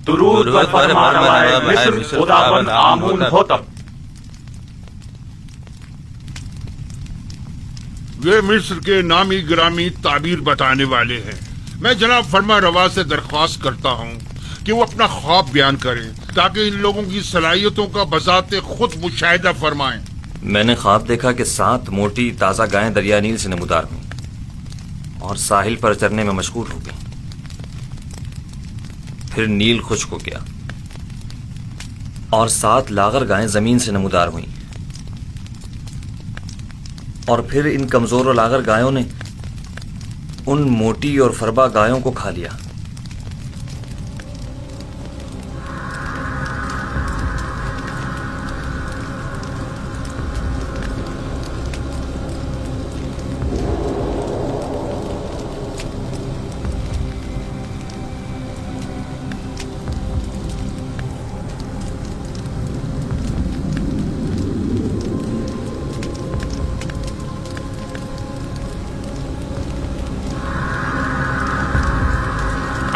درود بر فرمانروای مصر خداوند آمون ہوتب۔ یہ مصر کے نامی گرامی تعبیر بتانے والے ہیں۔ میں جناب فرما روا سے درخواست کرتا ہوں کہ وہ اپنا خواب بیان کریں تاکہ ان لوگوں کی صلاحیتوں کا بذات خود مشاہدہ فرمائیں۔ میں نے خواب دیکھا کہ 7 موٹی تازہ گائیں دریا نیل سے نمودار ہوئیں اور ساحل پر چرنے میں مشغول ہو گئیں۔ پھر نیل خشک ہو گیا اور 7 لاغر گائیں زمین سے نمودار ہوئیں، اور پھر ان کمزور و لاغر گایوں نے ان موٹی اور فربا گایوں کو کھا لیا۔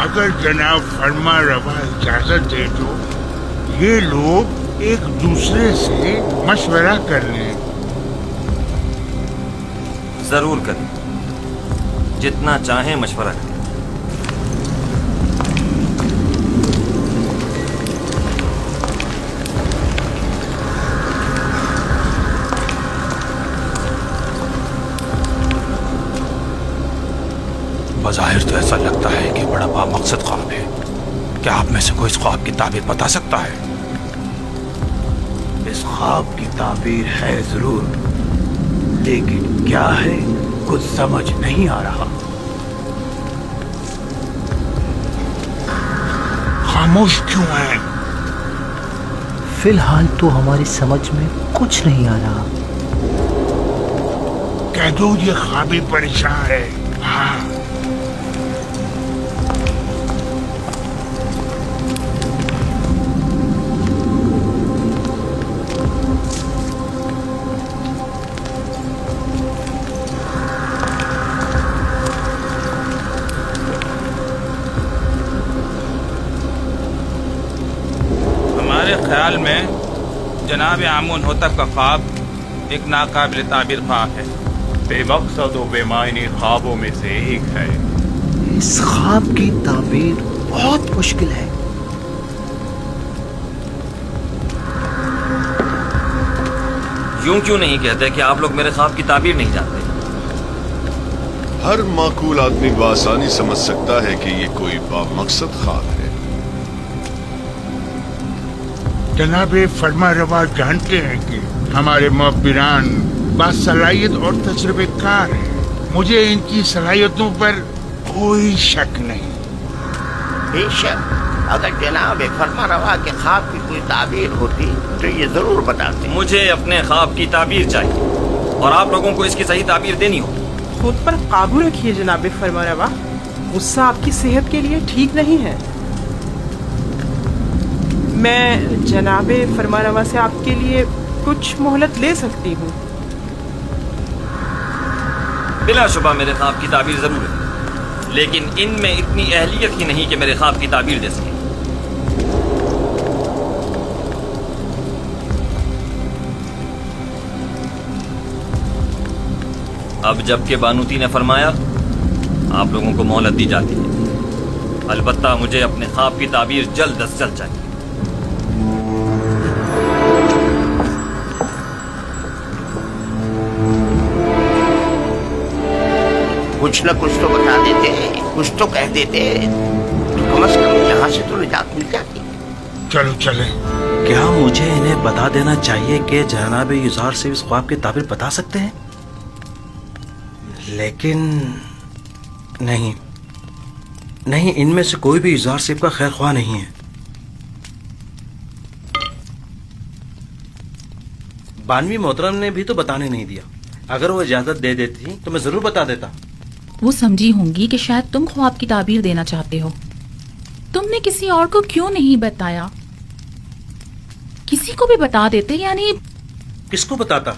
اگر جناب فرما روا اجازت دے تو یہ لوگ ایک دوسرے سے مشورہ کر لیں۔ ضرور کریں، جتنا چاہیں مشورہ کریں۔ بظاہر تو ایسا لگتا ہے کہ بڑا بامقصد خواب ہے۔ کیا آپ میں سے کوئی اس خواب کی تعبیر بتا سکتا ہے؟ اس خواب کی تعبیر ہے ضرور، لیکن کیا ہے کچھ سمجھ نہیں آ رہا۔ خاموش کیوں ہیں؟ فی الحال تو ہماری سمجھ میں کچھ نہیں آ رہا۔ کہہ دو یہ خوابی پریشان ہے۔ ہاں خیال میں جناب آمون ہوتب کا خواب ایک ناقابل تعبیر خواب ہے، بے مقصد و بے معنی خوابوں میں سے ایک ہے۔ اس خواب کی تعبیر بہت مشکل ہے۔ یوں کیوں نہیں کہتے کہ آپ لوگ میرے خواب کی تعبیر نہیں جانتے؟ ہر معقول آدمی بآسانی سمجھ سکتا ہے کہ یہ کوئی بامقصد خواب ہے۔ جناب فرما روا جانتے ہیں کہ ہمارے معبران باصلاحیت اور تجربے کار ہیں۔ مجھے ان کی صلاحیتوں پر کوئی شک نہیں۔ بے شک اگر جناب فرما روا کے خواب کی کوئی تعبیر ہوتی تو یہ ضرور بتاتے۔ مجھے اپنے خواب کی تعبیر چاہیے اور آپ لوگوں کو اس کی صحیح تعبیر دینی ہوگی۔ خود پر قابو رکھیے جناب فرما روا، غصہ آپ کی صحت کے لیے ٹھیک نہیں ہے۔ میں جناب فرما روا سے آپ کے لیے کچھ مہلت لے سکتی ہوں۔ بلا شبہ میرے خواب کی تعبیر ضرور ہے، لیکن ان میں اتنی اہلیت ہی نہیں کہ میرے خواب کی تعبیر دے سکیں۔ اب جب کہ بانوتی نے فرمایا، آپ لوگوں کو مہلت دی جاتی ہے، البتہ مجھے اپنے خواب کی تعبیر جلد از جلد چاہیے۔ کچھ نہ کچھ تو بتا دیتے، کچھ تو کہہ دیتے، تو کم از کم یہاں سے تو نجات مل جاتی۔ چلو چلیں۔ کیا مجھے انہیں بتا دینا چاہیے کہ جناب یزار سے اس خواب کی تعبیر بتا سکتے ہیں؟ لیکن نہیں، ان میں سے کوئی بھی یزار صاحب کا خیر خواہ نہیں ہے۔ بانوی محترم نے بھی تو بتانے نہیں دیا، اگر وہ اجازت دے دیتی تو میں ضرور بتا دیتا۔ وہ سمجھی ہوں گی کہ شاید تم خواب کی تعبیر دینا چاہتے ہو۔ تم نے کسی اور کو کیوں نہیں بتایا؟ کسی کو بھی بتا دیتے، یعنی کس کو بتاتا؟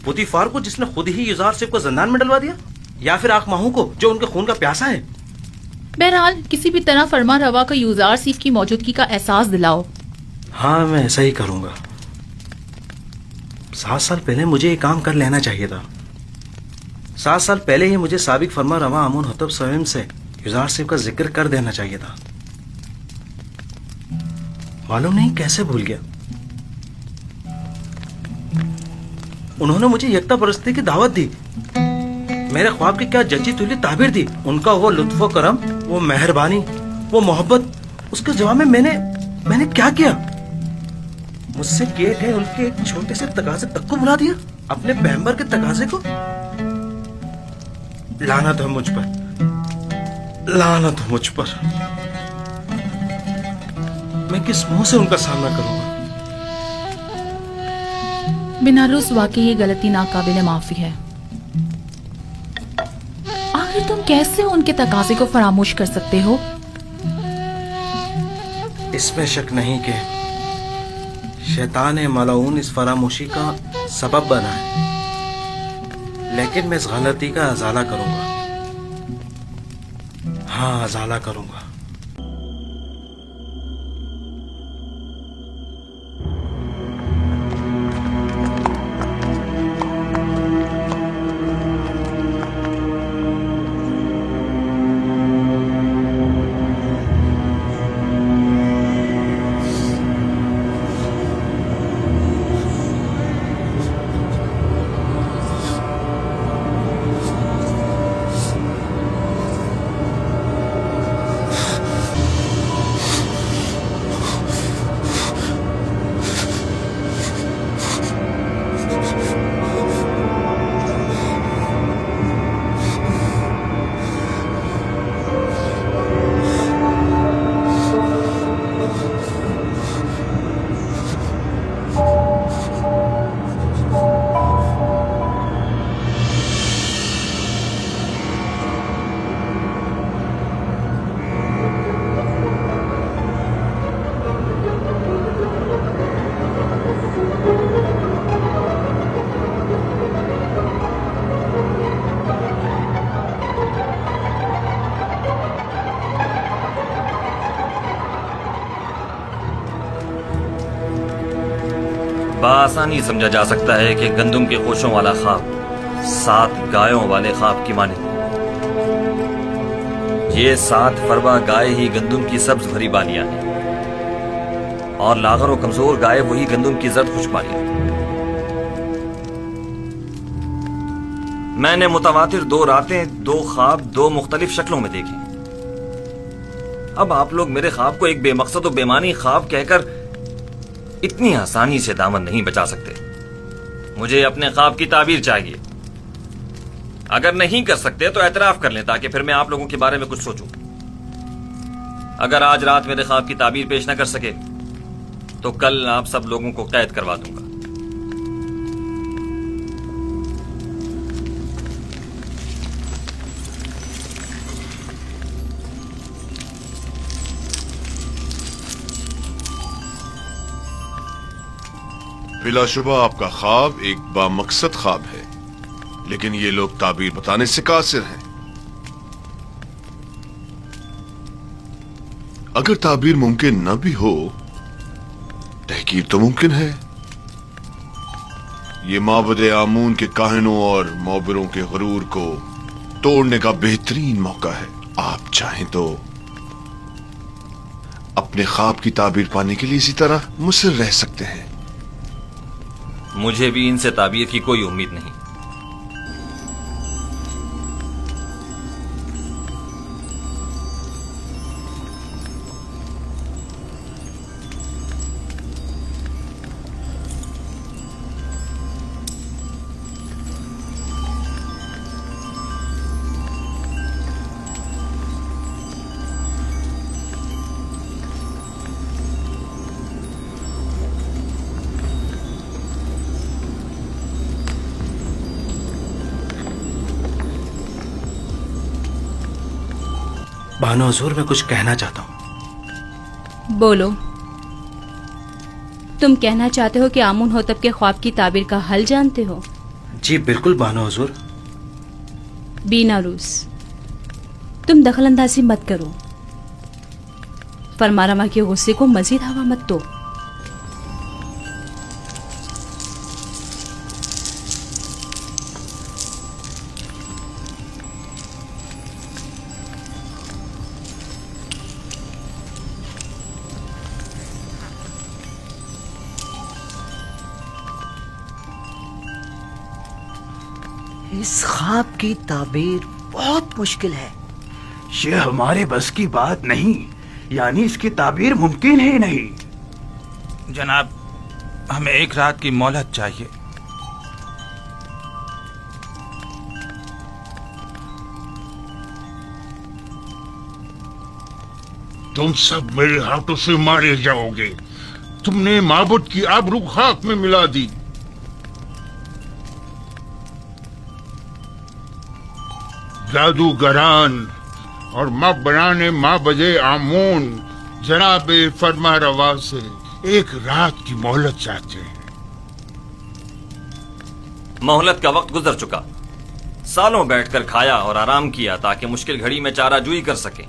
پوتیفار کو، جس نے خود ہی یزار صاحب کو زندان میں ڈلوا دیا، یا پھر آنکھ ماہوں کو جو ان کے خون کا پیاسا ہے؟ बहरहाल किसी भी तरह फरमा रवा को यूजार सीफ की मौजूदगी का एहसास दिलाओ। हाँ, मैं ऐसा ही करूंगा। 7 साल पहले मुझे ये काम कर लेना चाहिए था। 7 साल पहले ही मुझे साबिक फरमा रवा अमून होतब स्वयं से यूजार सीफ का जिक्र कर देना चाहिए था। मालूम नहीं कैसे भूल गया। उन्होंने मुझे यकता परस्ती की दावत दी, मेरे ख्वाब की क्या जची तुली ताबीर दी। उनका वो लुत्फो करम, वो मेहरबानी, वो मोहब्बत, उसके जवाब में मैंने क्या किया? मुझसे किए गए उनके एक छोटे से तकाजे तक को भुला दिया, अपने पैगंबर के तकाजे को। लानत है मुझ पर, लानत है मुझ पर। मैं किस मुंह से उनका सामना करूंगा? बिनारुस वाकई ये गलती नाकाबिले माफी है। आखिर तुम कैसे उनके तकाजे को फरामोश कर सकते हो? इसमें शक नहीं कि शैतान मलऊन इस फरामोशी का सबब बना है, लेकिन मैं इस गलती का अजाला करूंगा। हाँ, अजाला करूंगा। बआसानी समझा जा सकता है कि गंदुम के कोशों वाला ख्वाब 7 गायों वाले ख्वाब की माने। ये 7 फरवा गाय ही गंदुम की सब्ज भरी बालियां हैं और लागर और कमजोर गाय वही गंदुम की जर्द खुश बालियां। मैंने मुतवातिर 2 रातें 2 ख्वाब 2 मुख्तलिफ शक्लों में देखे। अब आप लोग मेरे ख्वाब को एक बेमकसद और बेमानी ख्वाब कहकर इतनी आसानी से दामन नहीं बचा सकते। मुझे अपने ख्वाब की ताबीर चाहिए। अगर नहीं कर सकते तो एतराफ कर लें ताकि फिर मैं आप लोगों के बारे में कुछ सोचूं। अगर आज रात मेरे ख्वाब की ताबीर पेश न कर सके तो कल आप सब लोगों को कैद करवा दूंगा। बिलाशुबा आपका ख्वाब एक बामकसद ख्वाब है, लेकिन ये लोग ताबीर बताने से कासिर हैं। अगर ताबीर मुमकिन न भी हो, तहकीर तो मुमकिन है। ये माबद आमून के काहिनों और मौबरों के गुरूर को तोड़ने का बेहतरीन मौका है। आप चाहें तो अपने ख्वाब की ताबीर पाने के लिए इसी तरह मुसर रह सकते हैं। मुझे भी इनसे ताबीर की कोई उम्मीद नहीं। बानो हुजूर, मैं कुछ कहना चाहता हूँ। बोलो। तुम कहना चाहते हो कि आमून होतब के ख्वाब की ताबीर का हल जानते हो? जी बिल्कुल बानो हुजूर। बीनारूस, तुम दखल अंदाजी मत करो, फरमा रवा के गुस्से को मजीद हवा मत दो। इस ख्वाब की ताबीर बहुत मुश्किल है। ये हमारे बस की बात नहीं, यानी इसकी ताबीर मुमकिन ही नहीं। जनाब, हमें एक रात की मोहलत चाहिए। तुम सब मेरे हाथों से मारे जाओगे। तुमने माबूद की आबरू खाक में मिला दी। जादूगरान और माँ बनाने माँ बजे आमून जनाब फरमा रवा से एक रात की मोहलत चाहते हैं। मोहलत का वक्त गुजर चुका। सालों बैठकर खाया और आराम किया ताकि मुश्किल घड़ी में चाराजूई कर सके।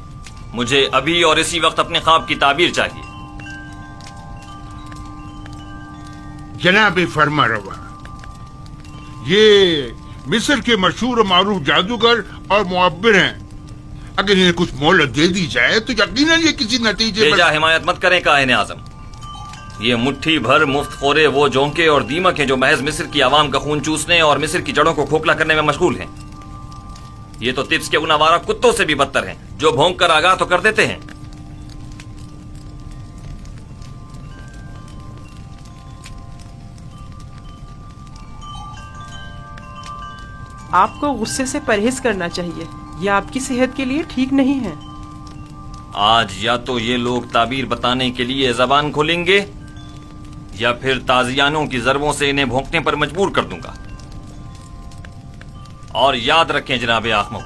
मुझे अभी और इसी वक्त अपने ख्वाब की ताबीर चाहिए। जनाब फरमा रवा, ये मिस्र के मशहूर और मारूफ जादूगर और मुअब्बिर हैं। अगर इन्हें कुछ मोहलत दे दी जाए तो यकीनन ये किसी नतीजे बेजा हिमायत मत करें काहिन आजम। ये मुट्ठी भर मुफ्त खोरे वो जोंके और दीमक हैं जो महज मिस्र की आवाम का खून चूसने और मिस्र की जड़ों को खोखला करने में मशगूल हैं। ये तो तिब्स के उन आवारा कुत्तों से भी बदतर हैं जो भौंक कर आगाह तो कर देते हैं। आपको गुस्से से परहेज करना चाहिए, यह आपकी सेहत के लिए ठीक नहीं है। आज या तो ये लोग ताबीर बताने के लिए जबान खोलेंगे या फिर ताजियानों की जरबों से इन्हें भौंकने पर मजबूर कर दूंगा। और याद रखें जनाब आखमहू,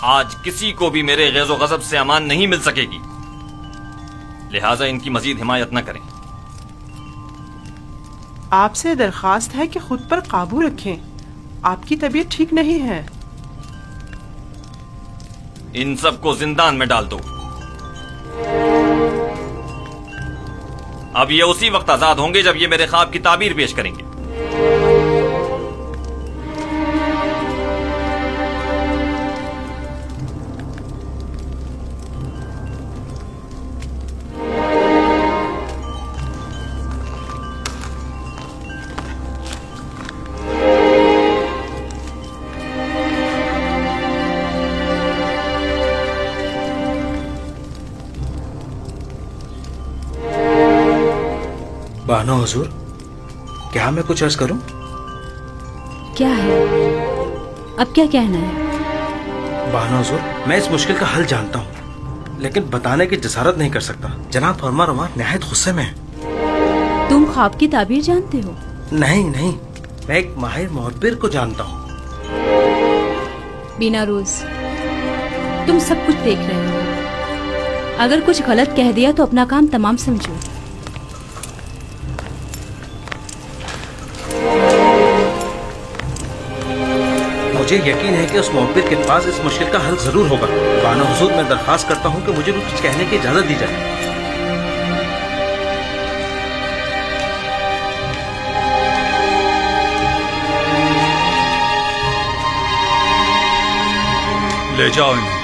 आज किसी को भी मेरे गैज़ो गज़ब से अमान नहीं मिल सकेगी, लिहाजा इनकी मजीद हिमायत न करें। आपसे दरखास्त है कि खुद पर काबू रखें, आपकी तबीयत ठीक नहीं है। इन सबको जिंदान में डाल दो। अब ये उसी वक्त आजाद होंगे जब ये मेरे ख्वाब की ताबीर पेश करेंगे। बानो हुजूर, क्या मैं कुछ अर्ज करूं? क्या है, अब क्या कहना है? बानो हुजूर, मैं इस मुश्किल का हल जानता हूं, लेकिन बताने की जसारत नहीं कर सकता। जनाब फरमा रवा निहायत गुस्से में है। तुम ख्वाब की ताबीर जानते हो? नहीं नहीं, मैं एक माहिर मुहब्बिर को जानता हूं। बिना रोज, तुम सब कुछ देख रहे हो। अगर कुछ गलत कह दिया तो अपना काम तमाम समझो। मुझे यकीन है कि उस मुहब्बिर के पास इस मुश्किल का हल जरूर होगा। बानो हुजूर, मैं दरखास्त करता हूँ कि मुझे कुछ कहने की इजाजत दी जाए। ले जाओ इन्हें।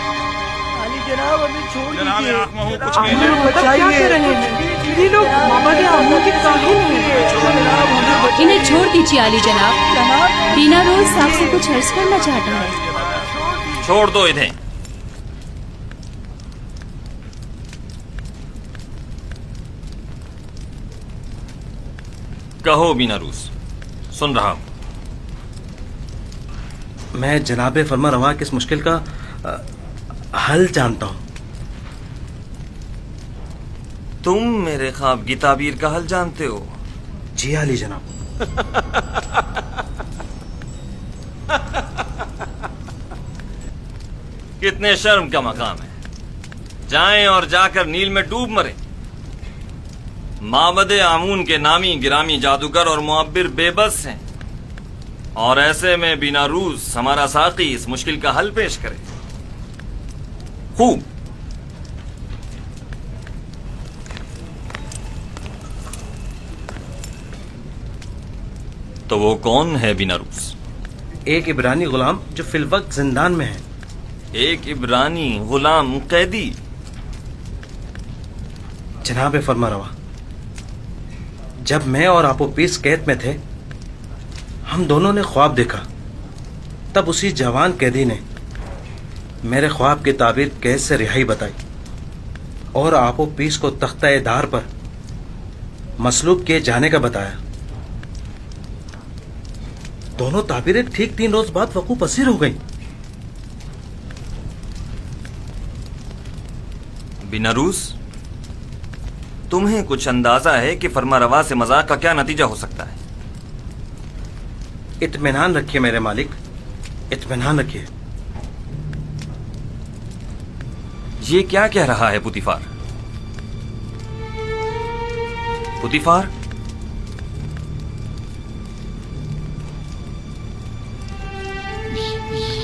जनाब हमें छोड़ जनाब दीजिए। आखमहू, कुछ आप कीजिए। लोग क्या कर रहे हैं? ये लोग मामले आमू के काहिल हैं। इन्हें छोड़ दीजिए आली जनाब। बिना रोज आपसे कुछ अर्ज करना चाहता है। छोड़ दो इन्हें। कहो बिना रूस, सुन रहा हूं। मैं जनाब फरमा रवा की इस मुश्किल का हल जानता हूँ। तुम मेरे ख्वाब की ताबीर का हल जानते हो? जी आली जनाब। कितने शर्म का मकाम है। जाएं और जाकर नील में डूब मरे। माबद आमून के नामी गिरामी जादूगर और मुअब्बिर बेबस हैं, और ऐसे में बिना रूस हमारा साकी इस मुश्किल का हल पेश करे। خوب. تو وہ کون ہے بیناروس؟ ایک عبرانی غلام جو فی الوقت زندان میں ہے. ایک عبرانی غلام قیدی؟ جناب فرما روا، جب میں اور آپوپیس قید میں تھے ہم دونوں نے خواب دیکھا. تب اسی جوان قیدی نے میرے خواب کی تعبیر قید سے رہائی بتائی اور آپوپیس کو تختہ دار پر مصلوب کیے جانے کا بتایا. دونوں تعبیریں ٹھیک 3 روز بعد وقوع پذیر ہو گئیں. بیناروس، تمہیں کچھ اندازہ ہے کہ فرما روا سے مذاق کا کیا نتیجہ ہو سکتا ہے؟ اطمینان رکھیے میرے مالک، اطمینان رکھیے. یہ کیا کہہ رہا ہے پوتیفار؟ پوتیفار،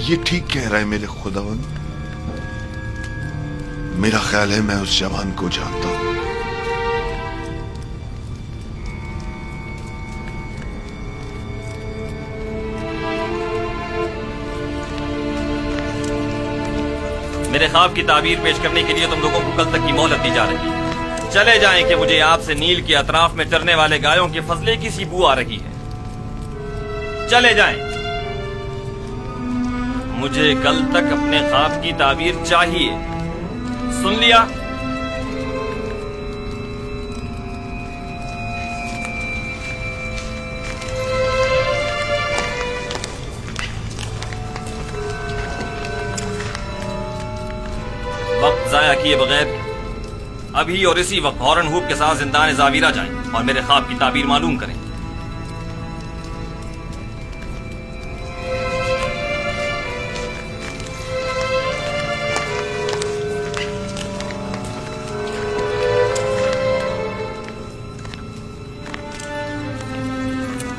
یہ ٹھیک کہہ رہا ہے میرے خداوند. میرا خیال ہے میں اس جوان کو جانتا ہوں. میرے خواب کی تعبیر پیش کرنے کے لیے تم لوگوں کو کل تک کی مہلت دی جا رہی ہے. چلے جائیں کہ مجھے آپ سے نیل کے اطراف میں چرنے والے گایوں کے فضلے کی سی بو آ رہی ہے. چلے جائیں. مجھے کل تک اپنے خواب کی تعبیر چاہیے. سن لیا؟ وقت ضائع کیے بغیر ابھی اور اسی وقت ہارن ہوپ کے ساتھ زندان زاویرہ جائیں اور میرے خواب کی تعبیر معلوم کریں.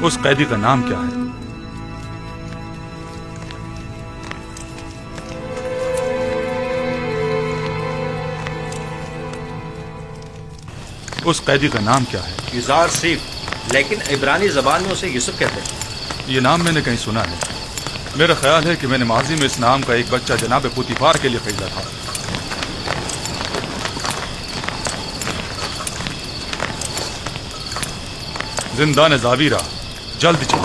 اس قیدی کا نام کیا ہے؟ اس قیدی کا نام کیا ہے؟ یوزار سیف، لیکن عبرانی زبان میں اسے یوسف کہتے ہیں. یہ نام میں نے کہیں سنا ہے. میرا خیال ہے کہ میں نے ماضی میں اس نام کا ایک بچہ جناب پوتیفار کے لیے خریدا تھا. زندان زاویرہ، جلد چلو.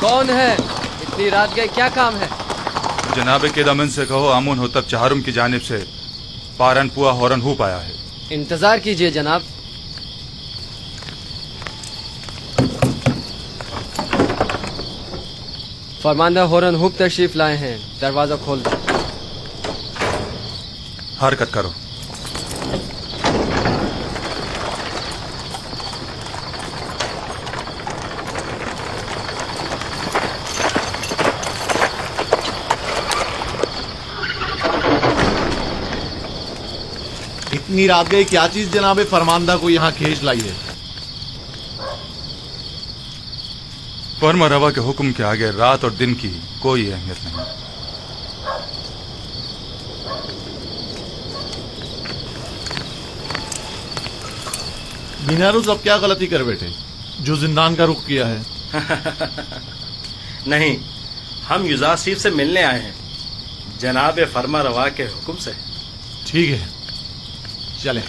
کون ہے؟ اتنی رات گئے، کیا کام ہے؟ جناب کیدامن سے کہو آمون ہوتب چہارم کی جانب سے پارن پوا ہورن ہوپ آیا ہے. انتظار کیجئے جناب. فرماندہ ہورن ہوپ تشریف لائے ہیں، دروازہ کھول دو. حرکت کرو. اتنی رات گئی، کیا چیز جناب فرماندہ کو یہاں کھینچ لائی ہے؟ فرما روا کے حکم کے آگے رات اور دن کی کوئی اہمیت نہیں. بیناروس اب کیا غلطی کر بیٹھے جو زندان کا رخ کیا ہے؟ نہیں، ہم یوزاسیف سے ملنے آئے ہیں، جناب فرما روا کے حکم سے. ٹھیک ہے، چلیں.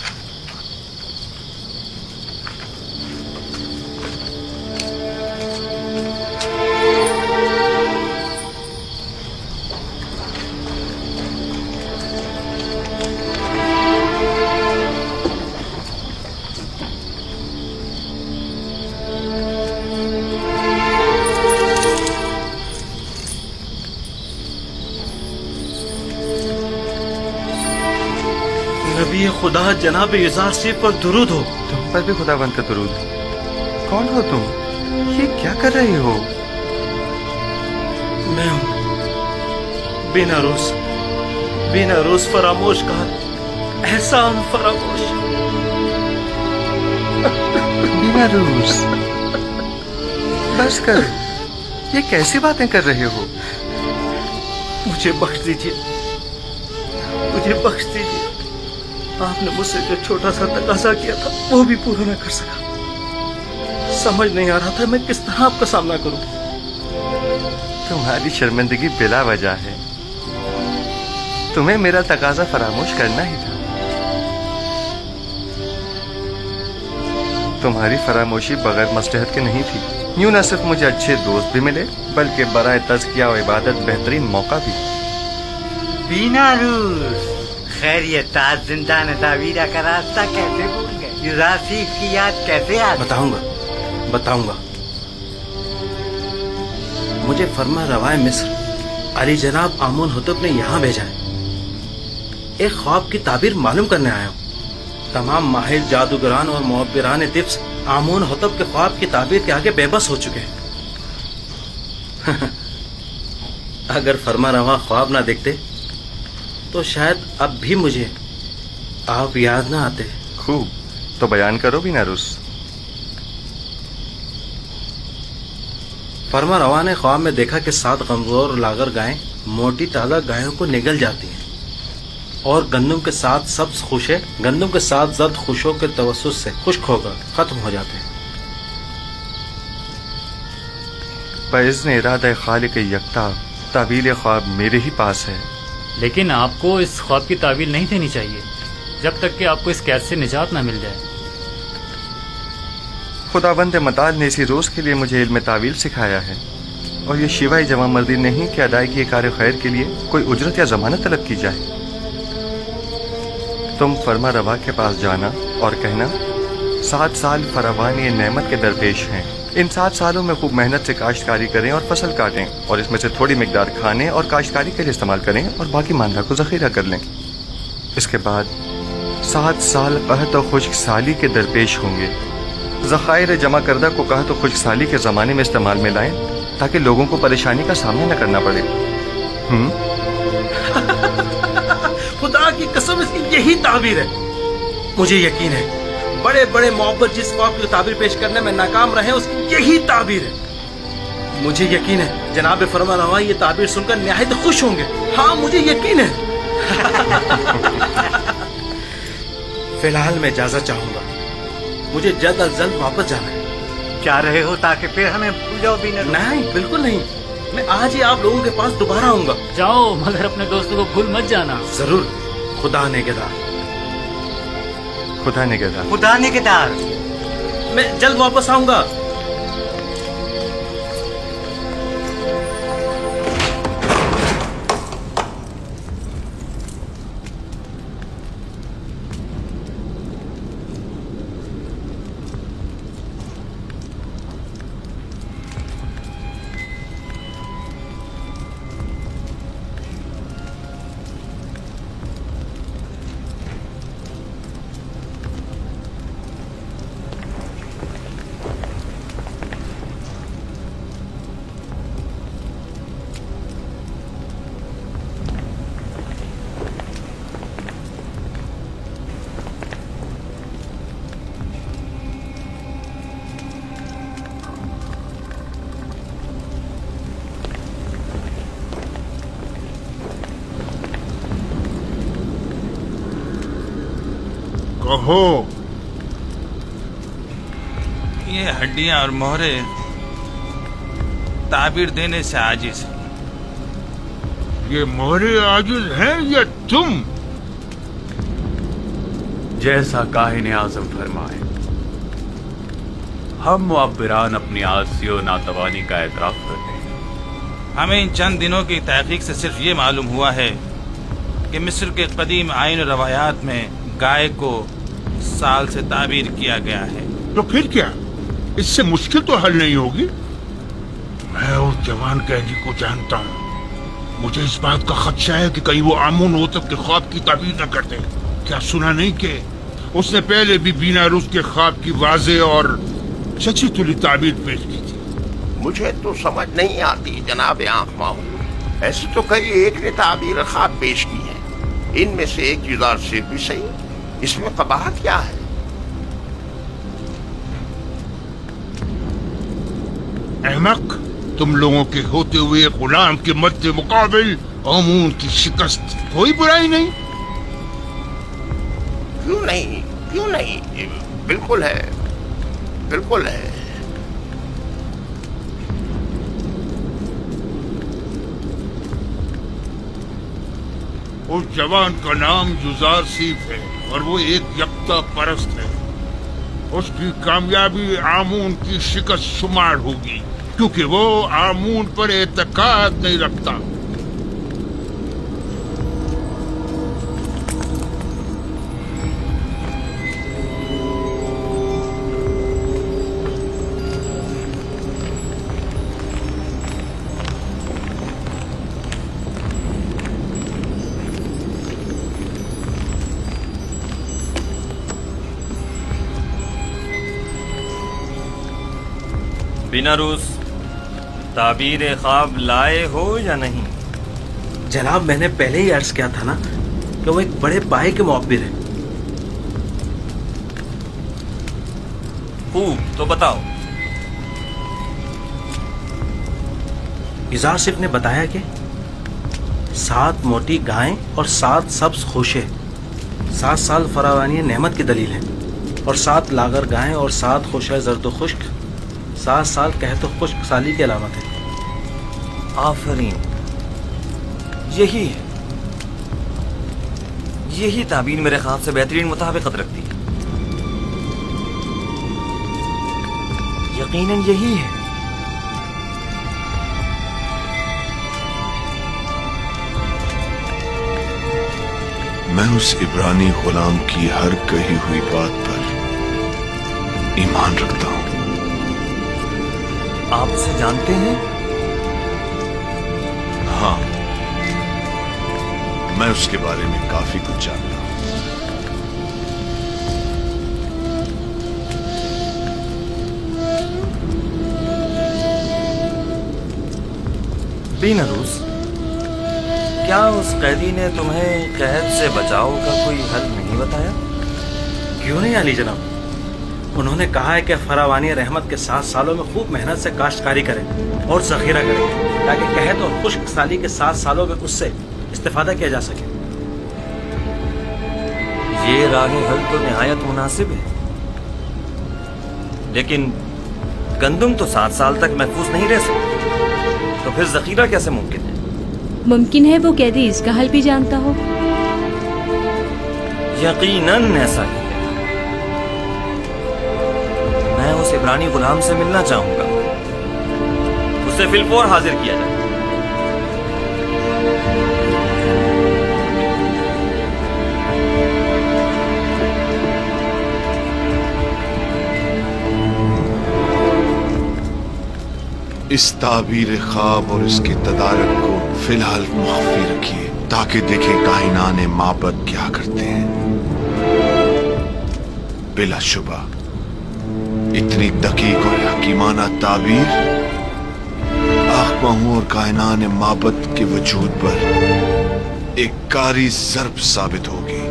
नबी खुदा जनाब इजाज़ पर दुरूद हो। तुम पर भी खुदावंद का दुरूद। कौन हो तुम? ये क्या कर रहे हो? मैं हूँ बिना रोज फरामोश का एहसान फरामोश। बिना रोज बस कर। ये कैसी बातें कर रहे हो? मुझे बख्श दीजिए, मुझे बख्श दीजिए। आपने मुझसे जो छोटा सा तकाजा किया था वो भी पूरा न कर सका। समझ नहीं आ रहा था मैं किस तरह आपका सामना करूं। तुम्हारी शर्मिंदगी बिला वजह है। तुम्हें मेरा तकाजा फरामोश करना ही था। तुम्हारी फरामोशी बगैर मसलहत के नहीं थी। यूं न सिर्फ मुझे अच्छे दोस्त भी मिले बल्कि बराए तज़किया और इबादत बेहतरीन मौका भी। बिना रूस खैरियत ताज जिंदा नदावीरा का रास्ता कैसे भूल गए? यूरासीफ की याद कैसे याद? बताऊंगा। मुझे फरमा रवाए मिस्र अली जनाब आमून हुतब ने यहाँ भेजा है। एक ख्वाब की ताबीर मालूम करने आया हूँ। तमाम माहिर जादूगरान और मुअब्बिरान तिब्स आमून हुतब के ख्वाब की ताबीर के आगे बेबस हो चुके हैं। अगर फरमा रवा ख्वाब ना देखते तो शायद अब भी मुझे आप याद ना आते। खूब, तो बयान करो बिना रुस। फरमा रवा ने ख्वाब में देखा कि 7 कमजोर लागर गायें मोटी ताजा गायों को निगल जाती हैं और गंदम के साथ सब्ज खुशे गंदम के साथ जर्द खुशों के तवस्सुस से खुश्क होकर खत्म हो जाते हैं। बइज़्न इरादा खालिक यकता तावील ख्वाब मेरे ही पास है। लेकिन आपको इस ख्वाब की तावील नहीं देनी चाहिए जब तक कि आपको इस कैद से निजात ना मिल जाए। खुदावंद मताल ने इसी रोज के लिए मुझे इल्म तावील सिखाया है और ये शिवाय जमा मर्दी नहीं कि अदायगी कार खैर के लिए कोई उजरत या जमानत तलब की जाए। तुम फरमा रवा के पास जाना और कहना 7 साल फरावान ये नेमत के दरपेश हैं। इन 7 सालों में खूब मेहनत से काश्तकारी करें और फसल काटें और इसमें से थोड़ी मिकदार खाने और काश्तकारी के लिए इस्तेमाल करें और बाकी मांदा को जखीरा कर लें। इसके बाद 7 साल कहत और खुश्क साली के दरपेश होंगे। ज़खायर जमा करदा को कहत और खुश्क साली के ज़माने में इस्तेमाल में लाएं ताकि लोगों को परेशानी का सामना न करना पड़े। खुदा की कसम इसकी यही ताबीर है। मुझे यकीन है बड़े बड़े मोहब्बत जिस ख्वाब की ताबीर पेश करने में नाकाम रहे उसकी यही ताबीर है। मुझे यकीन है जनाब फरमा रवा ये ताबीर सुनकर निहायत खुश होंगे। हाँ मुझे यकीन है। फिलहाल मैं इजाजत चाहूंगा, मुझे जल्द अज जल्द वापस जाना है। जा रहे हो ताकि फिर हमें भूल जाओ भी नहीं, बिल्कुल नहीं। मैं आज ही आप लोगों के पास दोबारा आऊंगा। जाओ मगर अपने दोस्तों को भूल मत जाना। जरूर। खुदा निगहदार। खुदा निगहदार। खुदा निगहदार। मैं जल्द वापस आऊंगा। कहो। ये हड्डियां और मोहरे ताबीर देने से आजिज। ये मोहरे आजिज हैं या तुम? जैसा काहिने आजम फरमाए, हम मुअब्बिरान अपनी आजिज़ी और नातवानी का एतराफ करते हैं। हमें इन चंद दिनों की तहकीक से सिर्फ ये मालूम हुआ है कि मिस्र के कदीम आइन और रवायात में गाय को साल से ताबीर किया गया है। तो फिर क्या? इससे मुश्किल तो हल नहीं होगी। मैं उस जवान कैदी को जानता हूँ। मुझे इस बात का खदशा है कि कहीं वो आमून होतब के ख्वाब की ताबीर न कर दे। क्या सुना नहीं कि उसने पहले भी बीना रूस के ख्वाब की वाज़ेह और सच्ची तुली ताबीर पेश की थी। मुझे तो समझ नहीं आती जनाब आंख माहू। ऐसे तो कई एक ने ताबीर ख्वाब पेश की है, इनमें से एक जुजार से भी सही। इसमें कबाहत क्या है? अहमक, तुम लोगों के होते हुए गुलाम के मद्दे मुकाबिल आमून की शिकस्त कोई बुराई नहीं। क्यों नहीं, क्यों नहीं, बिल्कुल है, बिल्कुल है। उस जवान का नाम जुजार सीफ है और वो एक यक्ता परस्त है। उसकी कामयाबी आमून की शिकस्त शुमार होगी, क्योंकि वो आमून पर एतकाद नहीं रखता। बिना रूस, ताबीर ख्वाब लाए हो या नहीं? जनाब, मैंने पहले ही अर्ज किया था ना कि वो एक बड़े पाए के मुअब्बिर है। खूब, तो बताओ। इजार सिर्फ ने बताया कि 7 मोटी गायें और 7 सब्ज खोशे 7 साल फरावानी नेमत की दलील है, और 7 लागर गायें और 7 खोशे जर्द खुश्क 7 साल कहत खुश्क साली की अलामत है। आफरीन, यही है, यही ताबीर मेरे ख्वाब से बेहतरीन मुताबिकत रखती है। यकीनन यही है। मैं उस इब्रानी गुलाम की हर कही हुई बात पर ईमान रखता हूं। आप उसे जानते हैं? हाँ, मैं उसके बारे में काफी कुछ जानता हूं। बिना रूस, क्या उस कैदी ने तुम्हें कैद से बचाव का कोई हल नहीं बताया? क्यों नहीं आली जनाब, उन्होंने कहा है कि फरावानी रहमत के 7 सालों में खूब मेहनत से काश्तकारी करें और जखीरा करें, ताकि कहत और खुश्क साली के 7 सालों में उससे इस्तेफादा किया जा सके। ये राह हल तो निहायत मुनासिब है, लेकिन गंदुम तो 7 साल तक महफूज नहीं रह सकती, तो फिर जखीरा कैसे मुमकिन है? मुमकिन है वो कैदी इसका हल भी जानता हो। यकीनन ऐसा ही है। मैं उस इब्रानी गुलाम से मिलना चाहूंगा, उसे फिलफौर हाजिर किया जाए। इस ताबीर ख्वाब और इसके तदारक को फिलहाल मुख्फी रखिए, ताकि देखें कायनाने माबद क्या करते हैं। बिलाशुबा इतनी दकीक और हकीमाना ताबीर आखमाहू और कायनाने माबद के वजूद पर एक कारी ज़र्ब साबित होगी।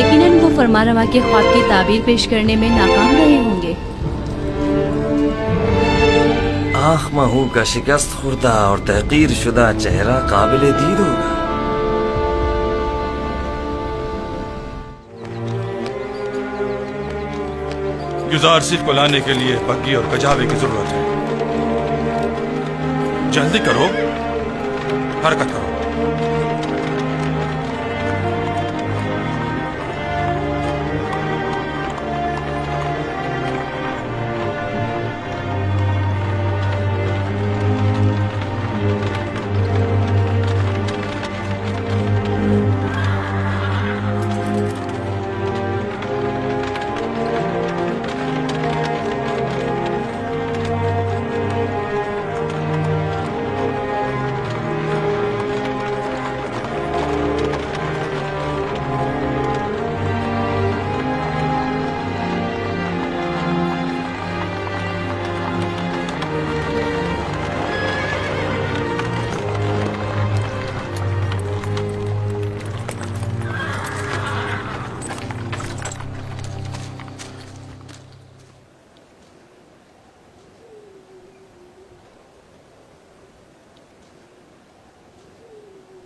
यकीनन वो फरमारवा के ख्वाब की ताबीर पेश करने में नाकाम रहे होंगे। आँख महू का शिकस्त खुर्दा और तहकीर शुदा चेहरा काबिले दीद होगा। गुजार सिर्फ को लाने के लिए बग्गी और कजावे की जरूरत है। जल्दी करो, हरकत करो।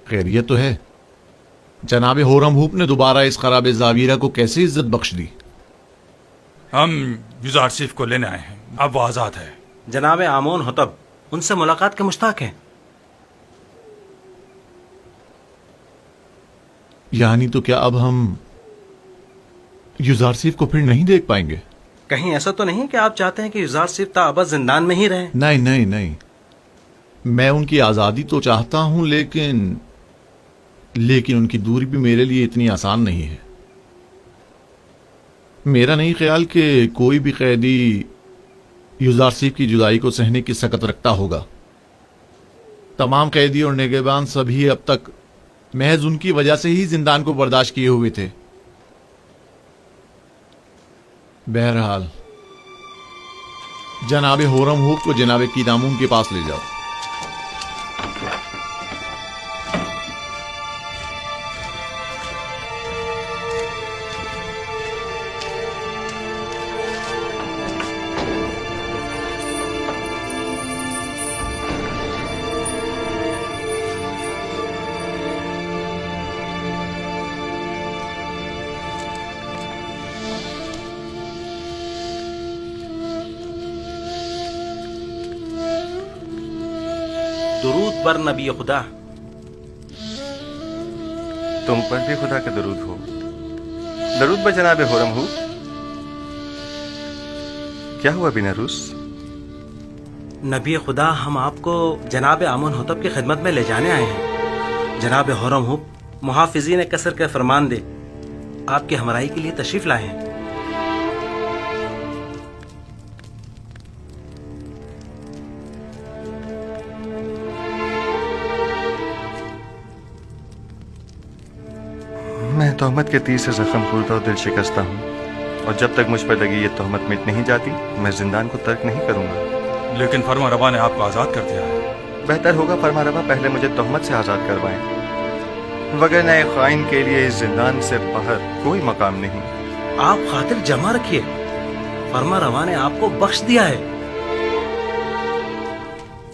खैरियत तो है। जनाब होरम हुप ने दोबारा इस खराब जावीरा को कैसे इज्जत बख्श दी? हम युजारसिफ को लेने आए हैं, अब वो आजाद है। जनाब आमोन होतब उनसे मुलाकात के मुश्ताक हैं। यानी तो क्या अब हम युजारसिफ को फिर नहीं देख पाएंगे? कहीं ऐसा तो नहीं कि आप चाहते हैं कि युजार सिर्फ ताबद जिंदान में ही रहें? नहीं नहीं नहीं, मैं उनकी आज़ादी तो चाहता हूं, लेकिन उनकी दूरी भी मेरे लिए इतनी आसान नहीं है। मेरा नहीं ख्याल कि कोई भी कैदी युजारसिफ की जुदाई को सहने की सकत रखता होगा। तमाम कैदी और निगहबान सभी अब तक महज उनकी वजह से ही जिंदान को बर्दाश्त किए हुए थे। बहरहाल जनाब होरम हुप को जनाब कीदामून के पास ले जाओ। दुरूद बर नबी खुदा। तुम पर भी खुदा का दरूद हो। दरूद बर जनाब होरम हुप। क्या हुआ बिनारूस? नबी खुदा, हम आपको जनाब आमोन होतब की खिदमत में ले जाने आए हैं। जनाब होरम हुप मुहाफिजीन कसर के फरमान दे आपकी हमराही के लिए तशरीफ लाए हैं। मैं तोहमत के तीर से जख्म खुरदा और दिल शिकस्ता हूँ, और जब तक मुझ पर लगी ये तोहमत मिट नहीं जाती मैं जिंदान को तर्क नहीं करूंगा। लेकिन फरमा रवा ने आपको आजाद कर दिया है। बेहतर होगा फरमा रवा पहले मुझे तोहमत से आजाद करवाएं, वगरना एक खाइन के लिए इस जिंदान से बाहर कोई मकाम नहीं। आप खातिर जमा रखिए, फरमा रवा ने आपको बख्श दिया है,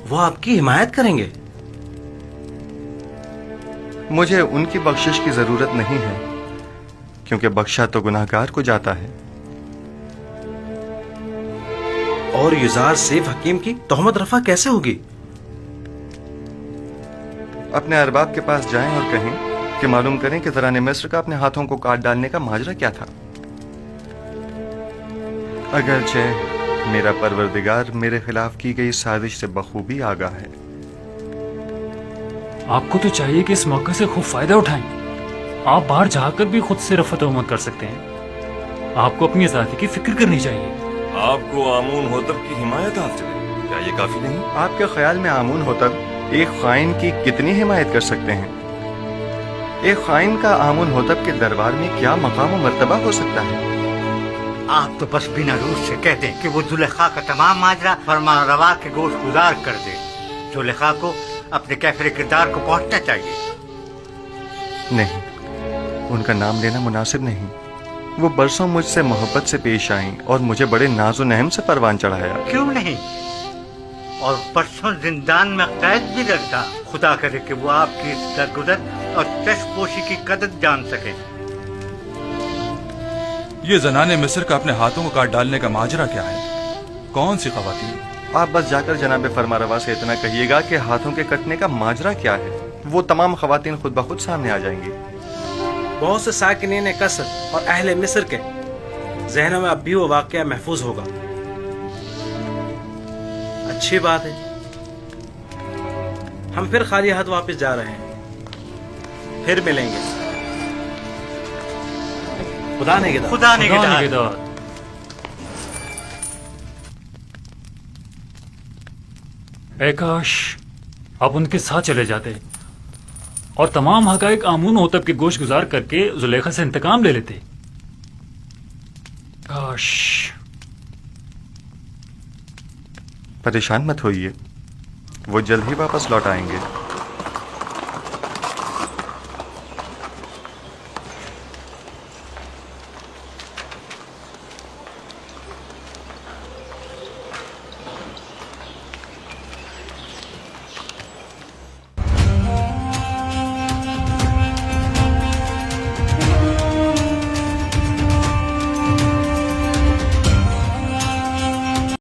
वो आपकी हिमायत करेंगे। मुझे उनकी बख्शिश की जरूरत नहीं है, क्योंकि बख्शा तो गुनाहगार को जाता है। और युजार सेफ हकीम की तोहमत रफा कैसे होगी? अपने अरबाब के पास जाएं और कहें कि मालूम करें कि ज़रान मिस्र का अपने हाथों को काट डालने का माजरा क्या था। अगरचे मेरा परवरदिगार मेरे खिलाफ की गई साजिश से बखूबी आगाह है। आपको तो चाहिए कि इस मौके से खूब फायदा उठाएं। आप बाहर जाकर भी खुद से रफत उम्मत कर सकते हैं। आपको अपनी आजादी की फिक्र करनी चाहिए। आपको आमून होतब की हिमायत हासिल है, क्या ये काफी नहीं? आपके ख्याल में आमून होतब एक खाइन की कितनी हिमायत कर सकते हैं? एक खाइन का आमून होतब के दरबार में क्या मकाम और मर्तबा हो सकता है? आप तो बस बिना रूस से कह दें कि वो जुलेखा का तमाम माजरा फरमा रवा के गोश गुजार कर दे। जुलेखा को अपने कैफिर किरदार को पहुंचना चाहिए। नहीं, उनका नाम लेना मुनासिब नहीं। वो बरसों मुझसे मोहब्बत से पेश आईं और मुझे बड़े नाज़ो नहम से परवान चढ़ाया। क्यों नहीं? और परसों जिंदान में कैद भी रखा। खुदा करे कि वो आपकी दरगुजर और चश्मपोशी की कदर जान सके। ये जनाने मिस्र का अपने हाथों को काट डालने का माजरा क्या है? कौन सी खवातीन? आप बस जाकर जनाब फरमारवा से इतना कहिएगा कि हाथों के कटने का माजरा क्या है। वो तमाम खवातीन खुद ब खुद सामने आ जाएंगी। बहुत से साकिनीन कसर और अहले मिस्र के जहनों में अब भी वो वाकया महफूज होगा। अच्छी बात है, हम फिर खाली हाथ वापस जा रहे हैं। फिर मिलेंगे। खुदा निगहदार। खुदा निगहदार। ऐ काश आप उनके साथ चले जाते और तमाम हकाइक आमून होतब के गोश गुजार करके जुलेखा से इंतकाम ले लेते। काश। परेशान मत होइए, वो जल्द ही वापस लौट आएंगे।